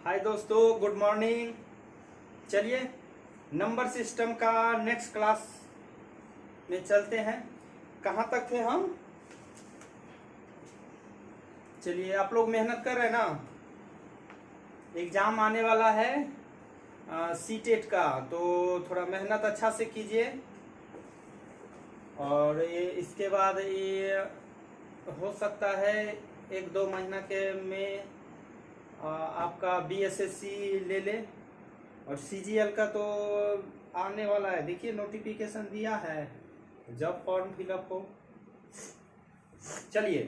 हाय दोस्तों, good morning. चलिए number system का नेक्स्ट क्लास में चलते हैं। कहाँ तक थे हम? चलिए, आप लोग मेहनत कर रहे हैं ना। एग्जाम आने वाला है सीटेट का, तो थोड़ा मेहनत अच्छा से कीजिए। और इसके बाद ये हो सकता है 1-2 महीना के में आपका बीएसएससी ले ले। और सीजीएल का तो आने वाला है। देखिए नोटिफिकेशन दिया है, जब फॉर्म फिलअप हो। चलिए,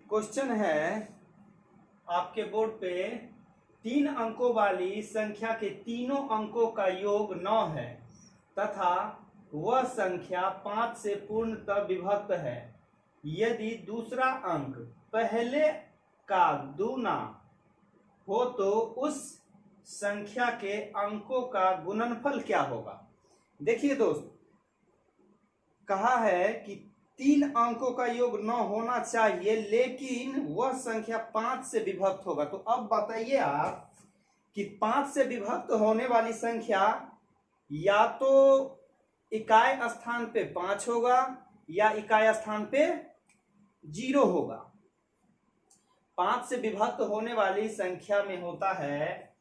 क्वेश्चन है आपके बोर्ड पे। 3 अंकों वाली संख्या के तीनों अंकों का योग 9 है तथा वह संख्या 5 से पूर्णतः विभक्त है। यदि दूसरा अंक पहले का दूना हो तो उस संख्या के अंकों का गुणनफल क्या होगा? देखिए दोस्त, कहा है कि 3 अंकों का योग 9 होना चाहिए, लेकिन वह संख्या 5 से विभक्त होगा। तो अब बताइए आप कि 5 से विभक्त होने वाली संख्या या तो इकाई स्थान पे 5 होगा या इकाई स्थान पे 0 होगा। 5 से विभक्त होने वाली संख्या में होता है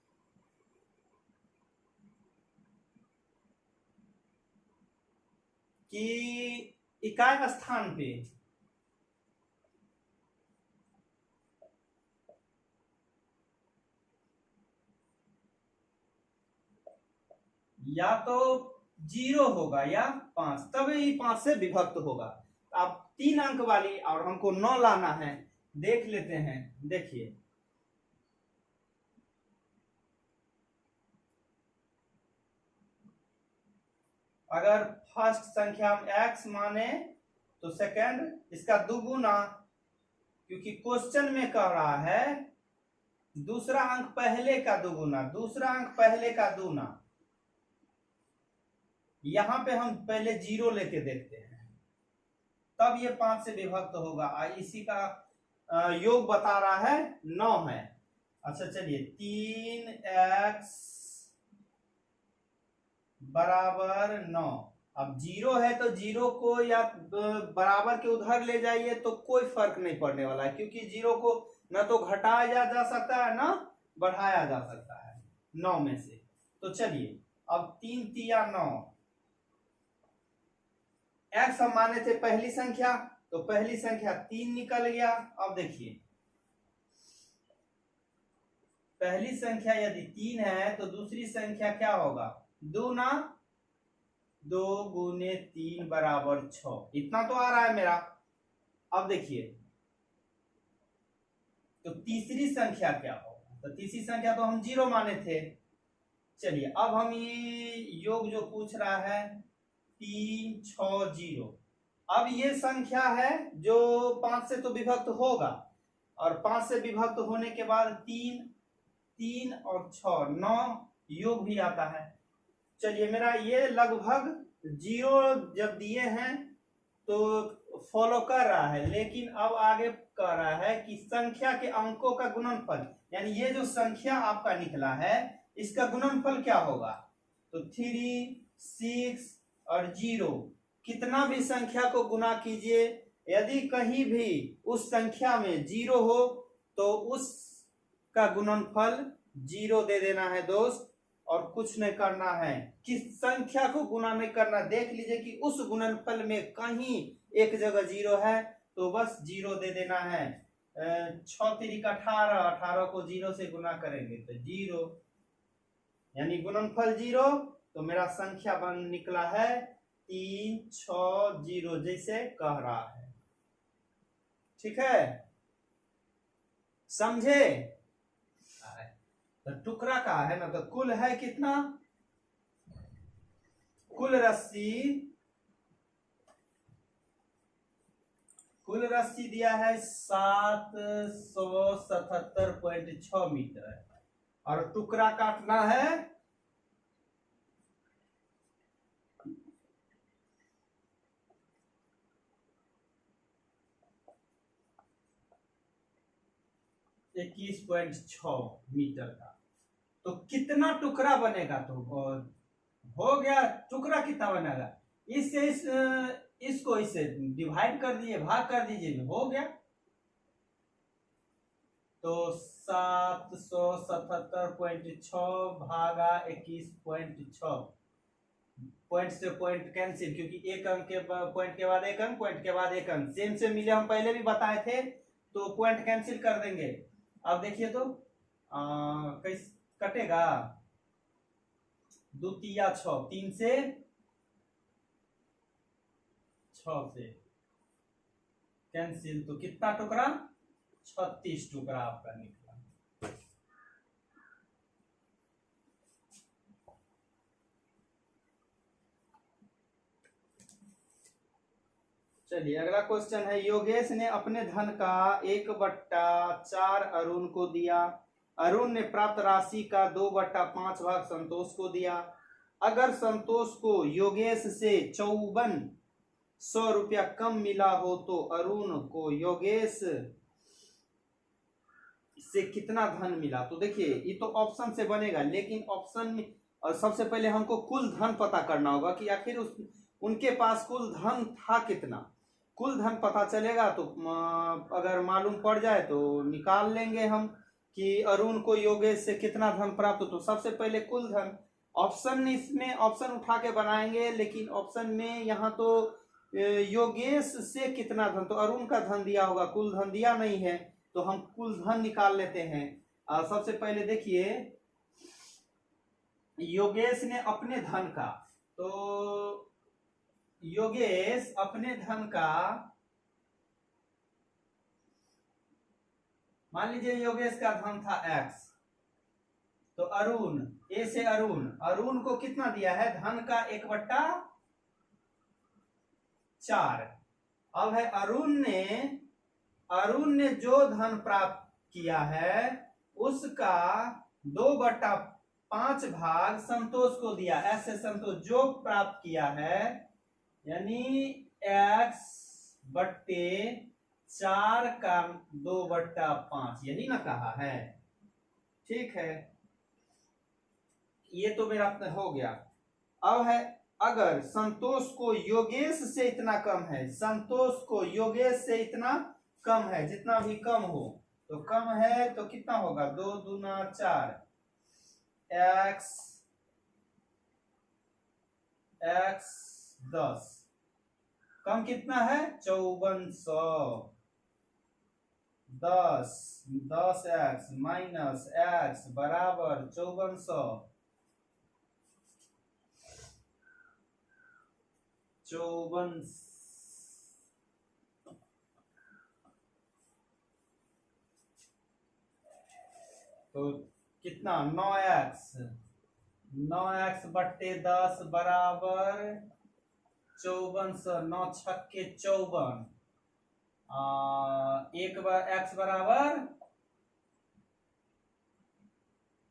कि इकाई स्थान पे या तो 0 होगा या 5, तब ही 5 से विभक्त होगा। अब 3 अंक वाली और हमको 9 लाना है, देख लेते हैं। देखिए, अगर फर्स्ट संख्या हम x माने तो सेकंड इसका दुगुना, क्योंकि क्वेश्चन में कह रहा है दूसरा अंक पहले का दुगुना, दूसरा अंक पहले का दूना। यहां पे हम पहले 0 लेके देखते हैं, तब ये 5 से विभक्त होगा। इसी का योग बता रहा है 9 है। अच्छा चलिए, 3x बराबर 9। अब 0 है तो 0 को या बराबर के उधर ले जाइए तो कोई फर्क नहीं पड़ने वाला है, क्योंकि 0 को न तो घटाया जा सकता है न बढ़ाया जा सकता है 9 में से। तो चलिए, अब 3 तिया 9। x हम माने थे पहली संख्या, तो पहली संख्या 3 निकल गया। अब देखिए, पहली संख्या यदि 3 है तो दूसरी संख्या क्या होगा? दूना, 2 गुने 3 बराबर 6। इतना तो आ रहा है मेरा। अब देखिए, तो तीसरी संख्या क्या होगा? तो तीसरी संख्या तो हम 0 माने थे। चलिए, अब हम ये योग जो पूछ रहा है 3 6 0। अब ये संख्या है जो 5 से तो विभक्त होगा, और 5 से विभक्त होने के बाद 3 3 और 6 9 योग भी आता है। चलिए, मेरा ये लगभग 0 जब दिए हैं तो फॉलो कर रहा है, लेकिन अब आगे कह रहा है कि संख्या के अंकों का गुणनफल, यानी ये जो संख्या आपका निकला है इसका गुणनफल क्या होगा? तो 3 6 और 0, कितना भी संख्या को गुना कीजिए, यदि कहीं भी उस संख्या में 0 हो तो उस का गुणनफल 0 दे देना है दोस्त, और कुछ नहीं करना है। किस संख्या को गुना नहीं करना, देख लीजिए कि उस गुणनफल में कहीं एक जगह 0 है तो बस 0 दे देना है। 6 3 18, 18 को 0 से गुना करेंगे तो 0, यानी गुणनफल 0। तो मेरा संख्या बन निकला है 3 6 0, जैसे कह रहा है। ठीक है, समझे? तो टुकड़ा का है ना, तो कुल है कितना? कुल रस्सी दिया है 777.6 मीटर, और टुकड़ा काटना है 21.6 मीटर का। तो कितना टुकड़ा बनेगा? तो हो गया, टुकड़ा कितना बनेगा? इससे इसको इससे डिवाइड कर दिए, भाग कर दीजिए, हो गया। तो 777.6 भागा 21.6, पॉइंट से पॉइंट कैंसिल, क्योंकि एक अंक के पॉइंट के बाद एक अंक, पॉइंट के बाद एक अंक सेम से मिले, हम पहले भी बताए थे, तो पॉइंट कैंसिल कर देंगे। अब देखिए तो कैसे कटेगा? 2 तिया 6, 3 से 6 से कैंसिल, तो कितना टुकड़ा? 36 टुकड़ा आपका निकला। चलिए अगला क्वेश्चन है, योगेश ने अपने धन का 1/4 अरुण को दिया। अरुण ने प्राप्त राशि का 2/5 भाग संतोष को दिया। अगर संतोष को योगेश से 5400 रुपया कम मिला हो तो अरुण को योगेश से कितना धन मिला? तो देखिए ये तो ऑप्शन से बनेगा, लेकिन ऑप्शन में सबसे पहले हमको कुल धन पता करना होगा कि आखिर उनके पास कुल धन था कितना। कुल धन पता चलेगा तो अगर मालूम पड़ जाए तो निकाल लेंगे हम कि अरुण को योगेश से कितना धन प्राप्त। तो सबसे पहले कुल धन, ऑप्शन इसमें ऑप्शन उठा के बनाएंगे, लेकिन ऑप्शन में यहाँ तो योगेश से कितना धन, तो अरुण का धन दिया होगा, कुल धन दिया नहीं है, तो हम कुल धन निकाल लेते हैं। सबसे पहले देखिए योगेश ने अपने धन का, तो योगेश अपने धन का, मान लीजिए योगेश का धन था x, तो अरुण, ए से अरुण को कितना दिया है? धन का 1/4। अब है अरुण ने जो धन प्राप्त किया है उसका 2/5 भाग संतोष को दिया। ऐसे संतोष जो प्राप्त किया है, यानी x/4 का 2/5, यही ना कहा है। ठीक है, ये तो मेरा हो गया। अब है, अगर संतोष को योगेश से इतना कम है, संतोष को योगेश से इतना कम है, जितना भी कम हो, तो कम है तो कितना होगा? 2 दूना 4, x 10, कम कितना है? 5400। 10x माइनस x बराबर 5400। 54, तो कितना? 9x बट्टे 10 बराबर 5400। 9 छक्के 54, एक बार x बराबर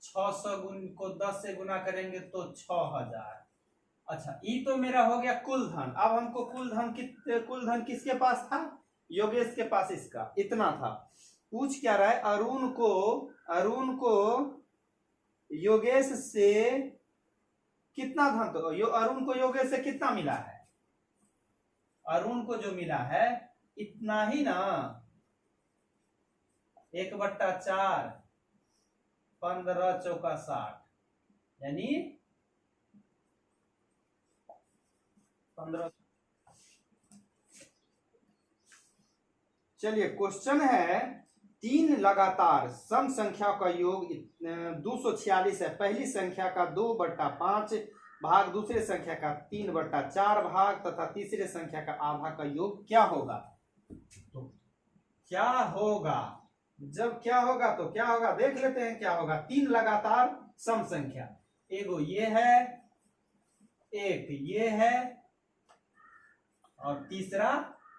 600 को 10 से गुना करेंगे तो 6000। अच्छा, ये तो मेरा हो गया कुल धन। अब हमको कुल धन किसके पास था? योगेश के पास इसका इतना था। पूछ क्या रहा है? अरुण को योगेश से कितना धन, तो अरुण को योगेश से कितना मिला है? अरुण को जो मिला है इतना ही ना, 1/4, 15 चौका 60, यानी 15। चलिए क्वेश्चन है, 3 लगातार सम संख्या का योग 246 है। पहली संख्या का 2/5 भाग, दूसरे संख्या का 3/4 भाग तथा तीसरे संख्या का आधा का योग क्या होगा? तो क्या होगा? जब क्या होगा तो क्या होगा, देख लेते हैं क्या होगा। 3 लगातार सम संख्या, एगो ये है, एक ये है, और तीसरा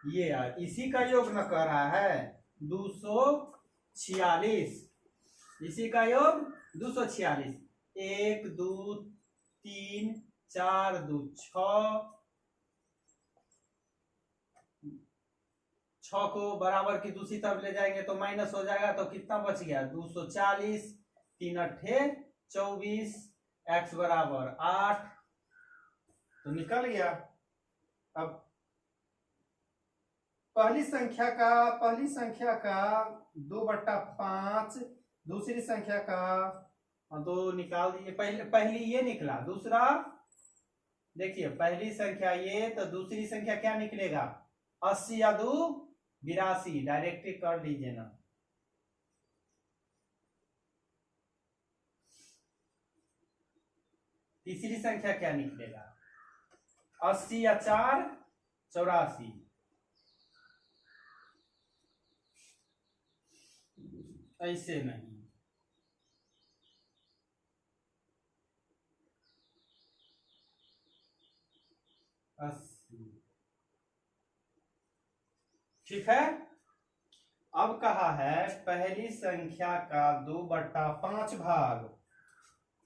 ये है। इसी का योग न कर रहा है 246, इसी का योग 246। 1 2 3 4 2 6, 6 को बराबर की दूसरी तरफ ले जाएंगे तो माइनस हो जाएगा, तो कितना बच गया 240, 3 अट्ठे 24, x बराबर 8, तो निकल गया। अब पहली संख्या का 2/5, दूसरी संख्या का तो निकाल दीजिए। पहली ये निकला, दूसरा देखिए पहली संख्या ये, तो दूसरी संख्या क्या निकलेगा 80 या 2 82, डायरेक्ट कर लीजिए ना। तीसरी संख्या क्या निकलेगा 80 या 4 84, ऐसे नहीं। ठीक है। अब कहा है पहली संख्या का 2/5 भाग,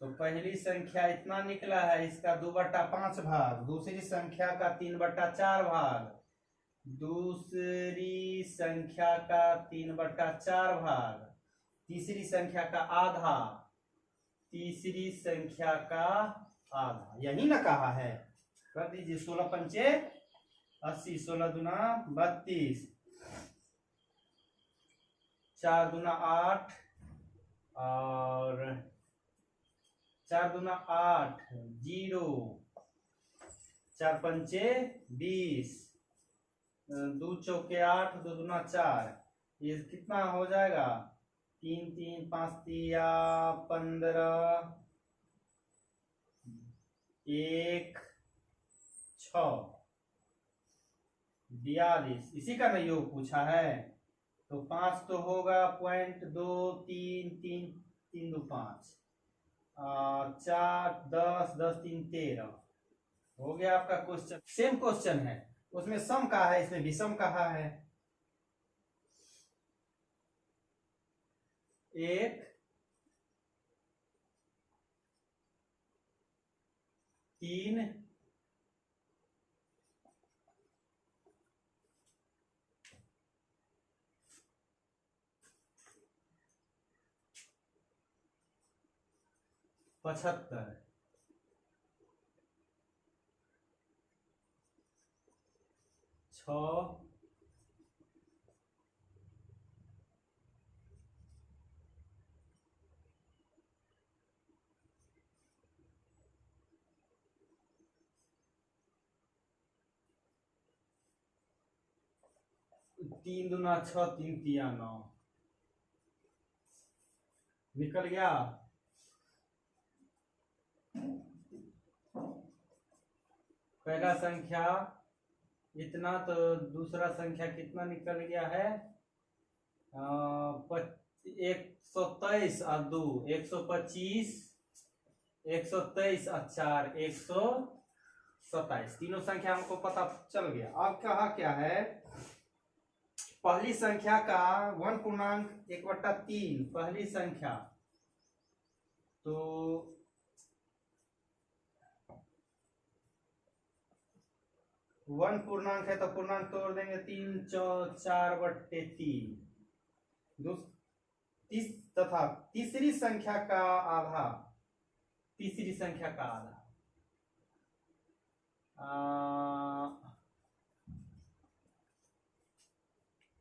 तो पहली संख्या इतना निकला है, इसका 2/5 भाग, दूसरी संख्या का 3/4 भाग, दूसरी संख्या का 3/4 भाग, तीसरी संख्या का आधा, तीसरी संख्या का आधा, यही ना कहा है। कर दीजिए 16 पंचे 80, 16 दूना 32, 4 दूना 8 और 4 दूना 8, 0, 4 पंचे 20, 2 चौके 8, 2 दूना 4, ये कितना हो जाएगा 3 3 5 3 15, 1 6 42, इसी का ना योग पूछा है, तो 5 तो होगा 0.233, 3 2 5, 4 10 10 3 13, हो गया आपका क्वेश्चन। सेम क्वेश्चन है, उसमें सम कहा है, इसमें भी सम कहा है। 1 3 75, 6 3 दूना 6, 3 तिया 9, निकल गया। पहला संख्या इतना, तो दूसरा संख्या कितना निकल गया है 123 और 2 125, 123 और 4 127, तीनों संख्या हमको पता चल गया। अब कहा क्या है पहली संख्या का 1/1/3, पहली संख्या, तो 1 पूर्णांक है तो पूर्णांक तोड़ देंगे, 3 4/3, तथा तीसरी संख्या का आधा, तीसरी संख्या का आधा,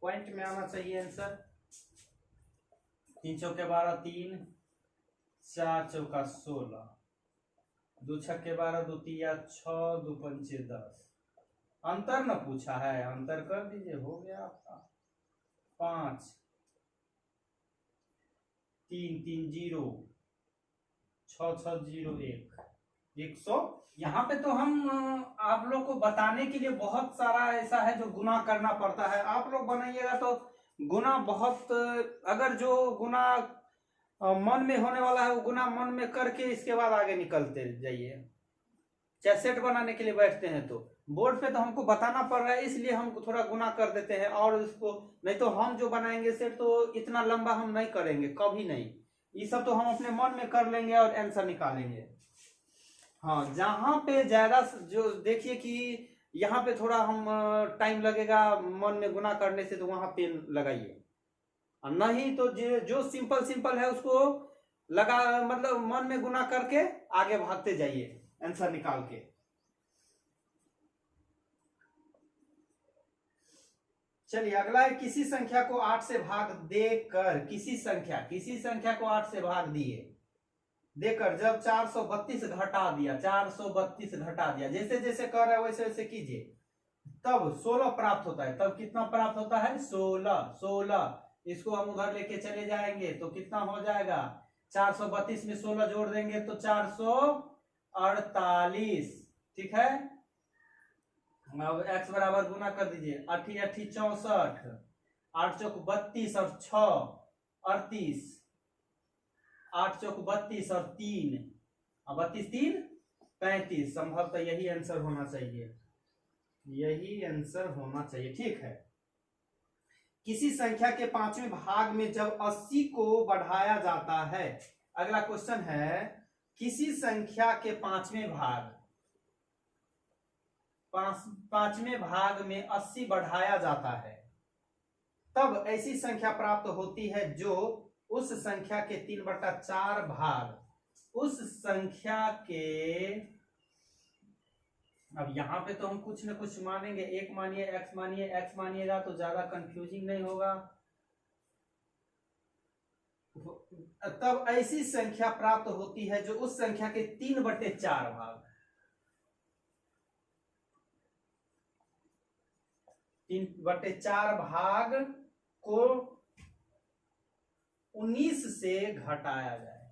पॉइंट में आना चाहिए आंसर। 3 चौके 12, 3 4 चौका 16, 2 छक्के 12, 2 तिया 6, 2 पंचे 10, अंतर न पूछा है, अंतर कर दीजिए, हो गया आपका 5 3 3 0, 6 6 0 1, 100। यहाँ पे तो हम आप लोग को बताने के लिए बहुत सारा ऐसा है जो गुना करना पड़ता है, आप लोग बनाइएगा तो गुना बहुत, अगर जो गुना मन में होने वाला है वो गुना मन में करके इसके बाद आगे निकलते जाइए। चाहे सेट बनाने के लिए बैठते हैं तो बोर्ड पे तो हमको बताना पड़ रहा है, इसलिए हम थोड़ा गुना कर देते हैं, और उसको नहीं तो हम जो बनाएंगे सेट तो इतना लंबा हम नहीं करेंगे, कभी नहीं, ये सब तो हम अपने मन में कर लेंगे और आंसर निकालेंगे। हाँ, जहां पे ज्यादा जो देखिए कि यहाँ पे थोड़ा हम टाइम लगेगा मन में गुना करने से, तो वहां पेन लगाइए, और नहीं तो जो सिंपल सिंपल है उसको लगा, मतलब मन में गुना करके आगे भागते जाइए आंसर निकाल के। चलिए अगला है, किसी संख्या को 8 से भाग देकर, किसी संख्या को 8 से भाग देकर जब 432 घटा दिया, 432 घटा दिया, जैसे जैसे कर रहे हैं वैसे वैसे कीजिए, तब 16 प्राप्त होता है। तब कितना प्राप्त होता है? 16। इसको हम उधर लेके चले जाएंगे तो कितना हो जाएगा? 432 में 16 जोड़ देंगे तो 448। ठीक है, अब x बराबर गुना कर दीजिए, 8 8 64, 8 चौक 32 और 6 38, 8 चौक 32 और 3 32 3 35। संभवतः यही आंसर होना चाहिए, यही आंसर होना चाहिए। ठीक है, किसी संख्या के 5वें भाग में जब 80 को बढ़ाया जाता है, अगला क्वेश्चन है, किसी संख्या के 5वें भाग में 80 बढ़ाया जाता है, तब ऐसी संख्या प्राप्त होती है जो उस संख्या के 3/4 भाग, उस संख्या के, अब यहां पे तो हम कुछ न कुछ मानेंगे, एक मानिए x मानिए, x मानिएगा तो ज्यादा कंफ्यूजिंग नहीं होगा। तब ऐसी संख्या प्राप्त होती है जो उस संख्या के 3/4 भाग, 3/4 भाग को 19 से घटाया जाए,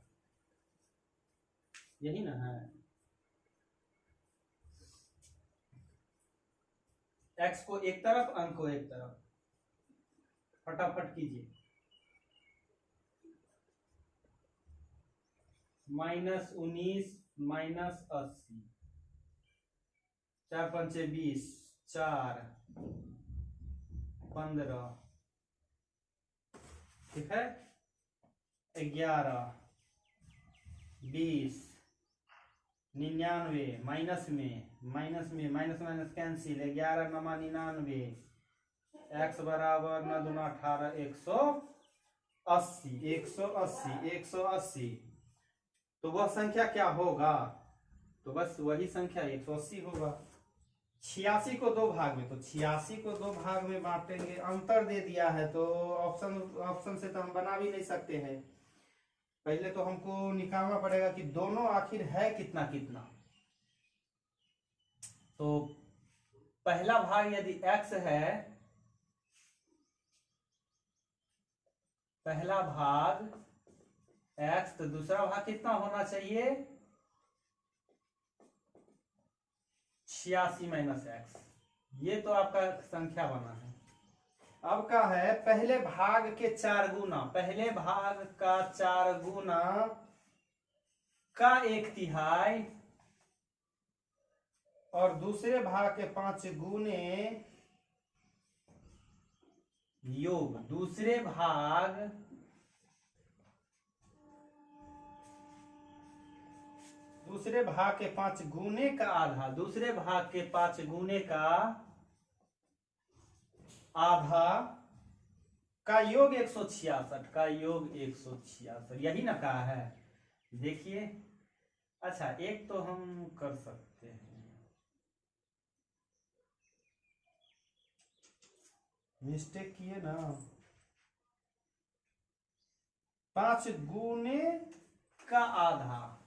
यही ना है। x को एक तरफ, अंक को एक तरफ, फटाफट कीजिए। -19 -80, 4 पंचे 20, 4 15, ठीक है, 11 20 99, माइनस में माइनस कैंसिल, 11 9 99, x बराबर 9 दूना 18, 180, 180। तो वह संख्या क्या होगा? तो बस वही संख्या 180 होगा। 86 को 2 भाग में, तो 86 को 2 भाग में बांटेंगे, अंतर दे दिया है तो ऑप्शन से तो हम बना भी नहीं सकते हैं। पहले तो हमको निकालना पड़ेगा कि दोनों आखिर है कितना कितना। तो पहला भाग यदि x है, पहला भाग x, तो दूसरा भाग कितना होना चाहिए? 86 - x। ये तो आपका संख्या बना है। अब का है, पहले भाग के 4 गुना, पहले भाग का 4 गुना का 1/3 और दूसरे भाग के 5 गुने योग, दूसरे भाग के 5 गुने का आधा, दूसरे भाग के 5 गुने का आधा का योग 166, का योग 166, यही ना कहा है। देखिए, अच्छा एक तो हम कर सकते हैं, मिस्टेक किए ना, 5 गुने का आधा।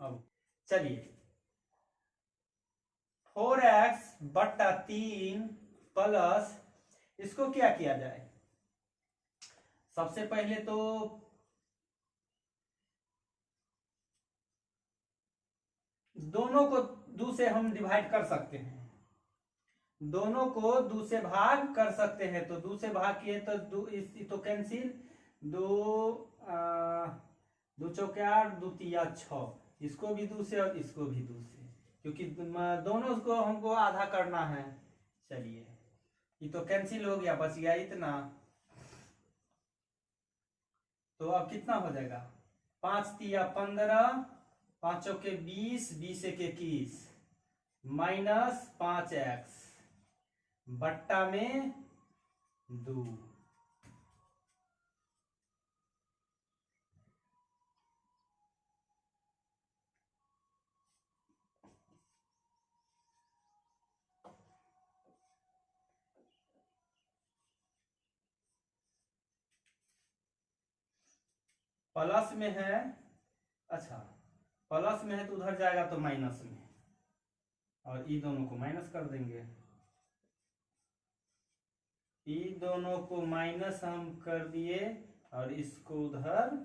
अब चलिए, 4x/3 प्लस, इसको क्या किया जाए? सबसे पहले तो दोनों को 2 से हम डिवाइड कर सकते हैं, दोनों को 2 से भाग कर सकते हैं। तो 2 से भाग किए तो 2 तो कैंसिल, 2 चौके 8, 2 तिया 6, इसको भी 2 से और इसको भी 2 से, क्योंकि दोनों को हमको आधा करना है। चलिए, ये तो कैंसिल हो गया, बच गया इतना। तो अब कितना हो जाएगा? 5 तिया 15, 5 चौके 20, 20 एक 21, -5x बट्टा में 2। प्लस में है, अच्छा प्लस में है तो उधर जाएगा तो माइनस में, और ई दोनों को माइनस कर देंगे। ई दोनों को माइनस हम कर दिए और इसको उधर,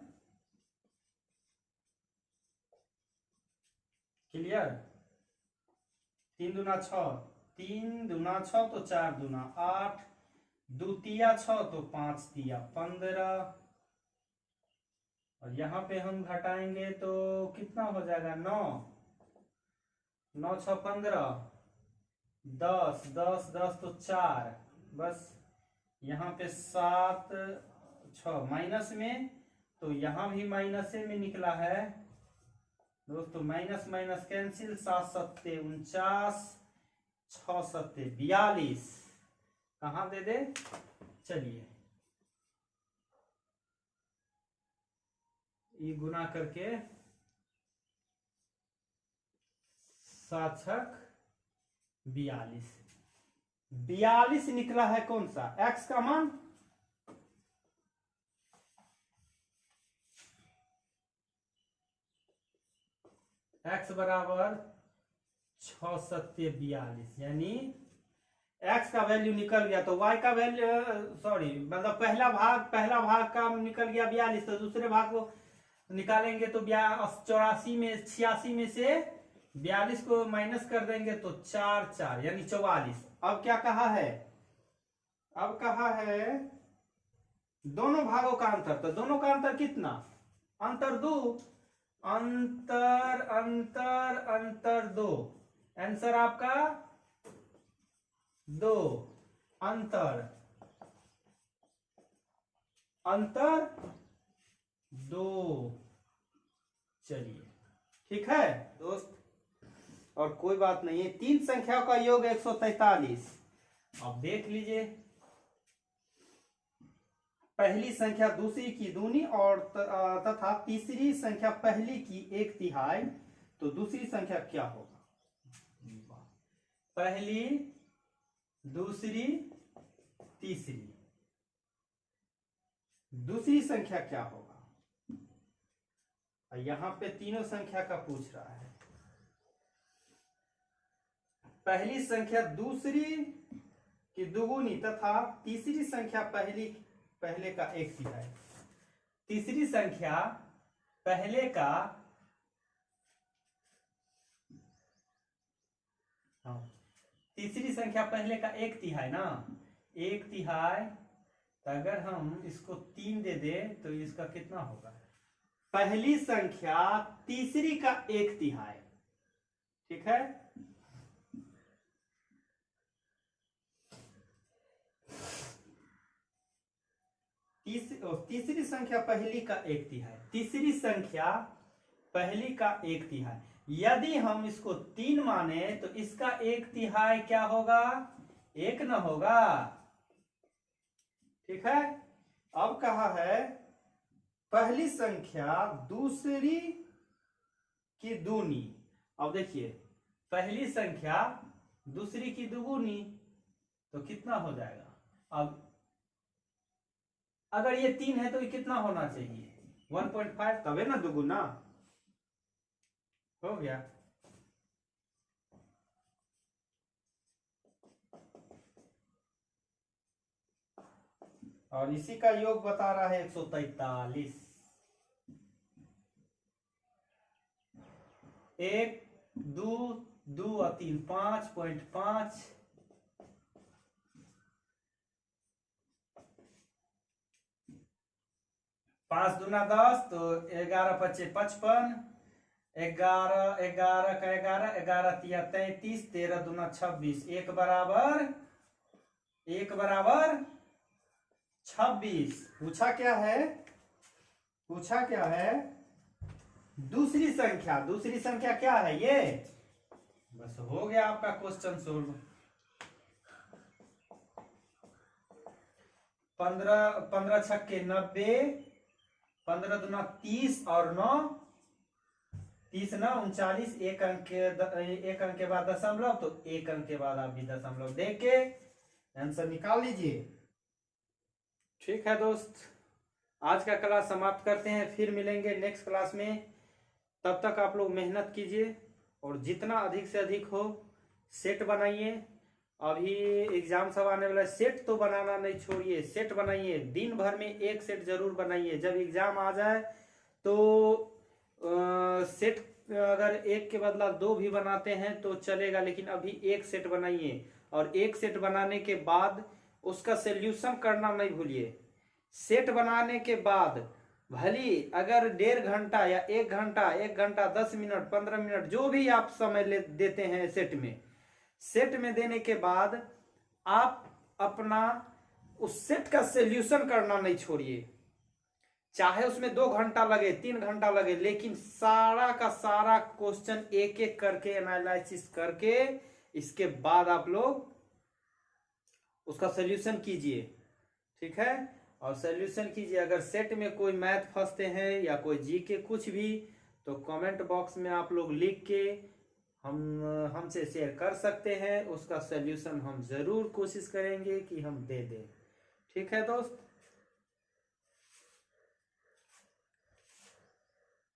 क्लियर। 3 दूना 6, 3 दूना 6 तो 4 दूना 8, 2 तिया 6 तो 5 तिया 15, और यहाँ पे हम घटाएंगे तो कितना हो जाएगा 9, 9 6 15, 10 10 10 तो 4, बस यहाँ पे 7 6 माइनस में, तो यहाँ भी माइनस में निकला है दोस्तों, माइनस माइनस कैंसिल, 7 सत्ते 49, 6 सत्ते 42, कहाँ दे दे, चलिए ये गुना करके 7 छक 42, 42 निकला है कौन सा, x का मान। x बराबर 6 सत्ते 42, यानी x का वैल्यू निकल गया, तो y का वैल्यू, सॉरी मतलब पहला भाग का निकल गया 42, तो दूसरे भाग को निकालेंगे तो 84 में 86 में से 42 को माइनस कर देंगे तो 4 4 यानी 44। अब क्या कहा है, अब कहा है दोनों भागों का अंतर, तो दोनों का अंतर कितना, अंतर 2, अंतर अंतर अंतर 2, आंसर आपका 2, अंतर अंतर 2। चलिए ठीक है दोस्त, और कोई बात नहीं है, 3 संख्याओं का योग 143। अब देख लीजिए, पहली संख्या दूसरी की दूनी और तथा तीसरी संख्या पहली की 1/3, तो दूसरी संख्या क्या होगा, पहली दूसरी तीसरी, दूसरी संख्या क्या होगा, यहां पे तीनों संख्या का पूछ रहा है। पहली संख्या दूसरी की दुगुनी तथा तीसरी संख्या पहले का 1/3, तीसरी संख्या पहले का, तीसरी संख्या पहले का 1/3 ना, 1/3, तो अगर हम इसको 3 दे दे तो इसका कितना होगा, पहली संख्या तीसरी का 1/3, ठीक है। तीसरी संख्या पहली का 1/3, तीसरी संख्या पहली का 1/3, यदि हम इसको 3 माने तो इसका 1/3 क्या होगा, 1 न होगा, ठीक है। अब कहा है पहली संख्या दूसरी की दूनी, अब देखिए पहली संख्या दूसरी की दुगुनी तो कितना हो जाएगा, अब अगर ये 3 है तो ये कितना होना चाहिए, 1.5, तबे ना दुगुना हो गया। और इसी का योग बता रहा है 143, 1 2 2 और 3 5.5, 5 दूना 10, तो 11 पचे 55, 11 11 का 11, 11 तिया 33, 13 दूना 26, 1 बराबर 26। पूछा क्या है, पूछा क्या है, दूसरी संख्या क्या है ये, बस हो गया आपका क्वेश्चन सोल्व। 15 छक्के 90, 15 दूना 30 और 9 30 9 39, एक अंक के बाद दशमलव, तो एक अंक के बाद आप भी दशमलव दे के आंसर निकाल लीजिए। ठीक है दोस्त, आज का क्लास समाप्त करते हैं, फिर मिलेंगे नेक्स्ट क्लास में। तब तक आप लोग मेहनत कीजिए और जितना अधिक से अधिक हो सेट बनाइए। अभी एग्जाम सब आने वाला है, सेट तो बनाना नहीं छोड़िए, सेट बनाइए, दिन भर में एक सेट जरूर बनाइए। जब एग्जाम आ जाए तो सेट अगर एक के बदला 2 भी बनाते हैं तो चलेगा, लेकिन अभी एक सेट बनाइए। और एक सेट बनाने के बाद उसका सोल्यूशन करना नहीं भूलिए। सेट बनाने के बाद भली अगर 1.5 घंटा या 1 घंटा, 1 घंटा 10 मिनट 15 मिनट जो भी आप समय देते हैं सेट में देने के बाद आप अपना उस सेट का सोल्यूशन करना नहीं छोड़िए। चाहे उसमें 2 घंटा लगे 3 घंटा लगे, लेकिन सारा का सारा क्वेश्चन एक एक करके एनालिसिस करके इसके बाद आप लोग उसका सोल्यूशन कीजिए। ठीक है, और सोल्यूशन कीजिए। अगर सेट में कोई मैथ फंसते हैं या कोई जीके कुछ भी, तो कमेंट बॉक्स में आप लोग लिख के हमसे शेयर कर सकते हैं। उसका सोल्यूशन हम जरूर कोशिश करेंगे कि हम दे दें। ठीक है दोस्त।